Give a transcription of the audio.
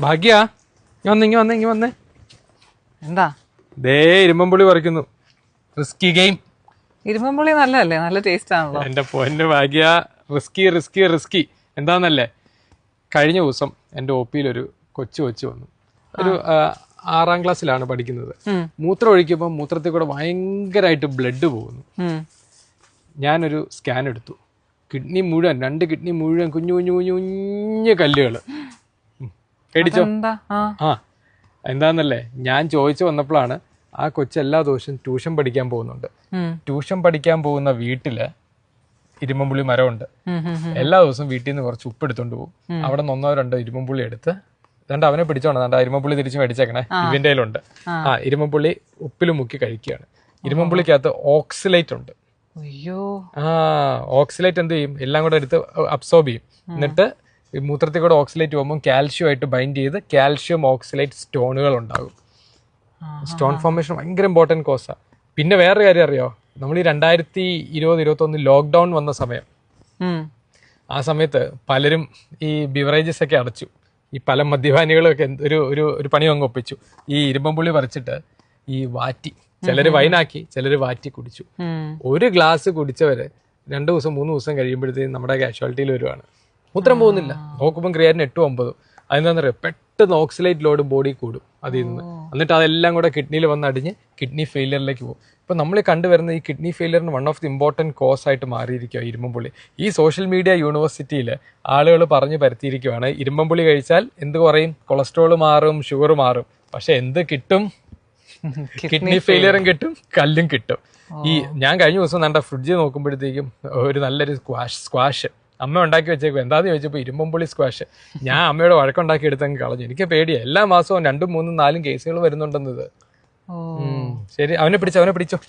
ഭാഗ്യ ഇങ്ങ വന്നേ എന്താ ദേ ഇരുമ്പുളി പറിക്കുന്നു. Risky game. ഇരുമ്പുളി നല്ലതല്ലേ? നല്ല ടേസ്റ്റ് ആണല്ലോ. എന്റെ പൊന്ന് ഭാഗ്യ, റിസ്കി എന്താന്നല്ലേ, കഴിഞ്ഞ ദിവസം എൻ്റെ ഒപ്പിയിലൊരു കൊച്ചു വന്നു. ഒരു 6ാം ക്ലാസ്സിലാണ് പഠിക്കുന്നത്. മൂത്രം ഒഴിക്കുമ്പോൾ മൂത്രത്തിൽ കൂടെ ഭയങ്കരമായിട്ട് ബ്ലഡ് പോകുന്നു. ഞാനൊരു സ്കാൻ എടുത്തു. കിഡ്നി മുഴുവൻ, 2 കിഡ്നി മുഴുവൻ കുഞ്ഞു കുഞ്ഞു കുഞ്ഞു കുഞ്ഞു കല്ലുകൾ. പേടിച്ചോ? എന്താന്നല്ലേ, ഞാൻ ചോദിച്ചു വന്നപ്പോഴാണ് ആ കൊച്ചെല്ലാ ദിവസവും ട്യൂഷൻ പഠിക്കാൻ പോകുന്നുണ്ട്. ട്യൂഷൻ പഠിക്കാൻ പോകുന്ന വീട്ടില് ഇരുമ്പുളി മരമുണ്ട്. എല്ലാ ദിവസവും വീട്ടിൽ നിന്ന് കുറച്ച് ഉപ്പ് എടുത്തോണ്ട് പോകും. അവിടെ നിന്ന് 1-2 ഇരുമ്പുളി എടുത്ത് അതുകൊണ്ട് അവനെ പിടിച്ചോണം. ഇരുമ്പുളി തിരിച്ചു മേടിച്ചേക്കണേ, ഇവന്റെ കയ്യിലുണ്ട്. ഇരുമ്പുളി ഉപ്പിൽ മുക്കി കഴിക്കുകയാണ്. ഇരുമ്പുളിക്കകത്ത് ഓക്സിലേറ്റ് ഉണ്ട്. അയ്യോ. ഓക്സിലേറ്റ് എന്ത് ചെയ്യും? എല്ലാം കൂടെ എടുത്ത് അബ്സോർബ് ചെയ്യും. എന്നിട്ട് ഈ മൂത്രത്തിൽ കൂടെ ഓക്സിലേറ്റ് പോകുമ്പോൾ കാൽഷ്യം ആയിട്ട് ബൈൻഡ് ചെയ്ത് കാൽഷ്യം ഓക്സിലേറ്റ് സ്റ്റോണുകൾ ഉണ്ടാകും. സ്റ്റോൺ ഫോർമേഷൻ ഭയങ്കര ഇമ്പോർട്ടൻറ്റ് കോസാണ്. പിന്നെ വേറൊരു കാര്യം അറിയോ? നമ്മൾ ഈ 2020-21 ലോക്ക്ഡൗൺ വന്ന സമയം, ആ സമയത്ത് പലരും ഈ ബിവറേജസ് ഒക്കെ അടച്ചു. ഈ പല മദ്യപാനികളൊക്കെ ഒരു പണി അങ്ങ് ഒപ്പിച്ചു. ഈ ഇരുമ്പുളി പറിച്ചിട്ട് ഈ വാറ്റി, ചിലര് വൈനാക്കി, ചിലര് വാറ്റി കുടിച്ചു. ഒരു ഗ്ലാസ് കുടിച്ചവര് 2 ദിവസം 3 ദിവസം കഴിയുമ്പോഴത്തേക്കും നമ്മുടെ കാഷ്വാലിറ്റിയിൽ വരുവാണ്. മൂത്രം പോകുന്നില്ല. നോക്കുമ്പോൾ ക്രിയാറ്റിൻ 8-9. അതെന്താണെന്ന് അറിയാം, പെട്ടെന്ന് ഓക്സിലേറ്റ് ലോഡ് ബോഡി കൂടും അതിൽ നിന്ന്. എന്നിട്ട് അതെല്ലാം കൂടെ കിഡ്നിയിൽ വന്ന് അടിഞ്ഞ് കിഡ്നി ഫെയിലിയറിലേക്ക് പോകും. ഇപ്പം നമ്മൾ കണ്ടുവരുന്ന ഈ കിഡ്നി ഫെയിലിയറിന് one of the important cause ആയിട്ട് മാറിയിരിക്കുക ഇരുമ്പുളി. ഈ സോഷ്യൽ മീഡിയ യൂണിവേഴ്സിറ്റിയിൽ ആളുകൾ പറഞ്ഞു പരത്തിയിരിക്കുകയാണ്, ഇരുമ്പുളി കഴിച്ചാൽ എന്ത് കുറയും, കൊളസ്ട്രോൾ മാറും, ഷുഗർ മാറും. പക്ഷെ എന്ത് കിട്ടും? കിഡ്നി ഫെയിലിയറും കിട്ടും, കല്ലും കിട്ടും. ഈ ഞാൻ കഴിഞ്ഞ ദിവസം നമ്മുടെ ഫ്രിഡ്ജ് നോക്കുമ്പോഴത്തേക്കും ഒരു നല്ലൊരു സ്ക്വാഷ് അമ്മ ഉണ്ടാക്കി വെച്ചേക്കും. എന്താന്ന് ചോദിച്ചപ്പോൾ ഇരുമ്പുളി സ്ക്വാഷ്. ഞാൻ അമ്മയോട് വഴക്കുണ്ടാക്കി എടുത്തങ്ങ് കളഞ്ഞു. എനിക്ക് പേടിയാ, എല്ലാ മാസവും 2, 3, 4 കേസുകൾ വരുന്നുണ്ടെന്നത്. ശരി, അവനെ പിടിച്ചോ.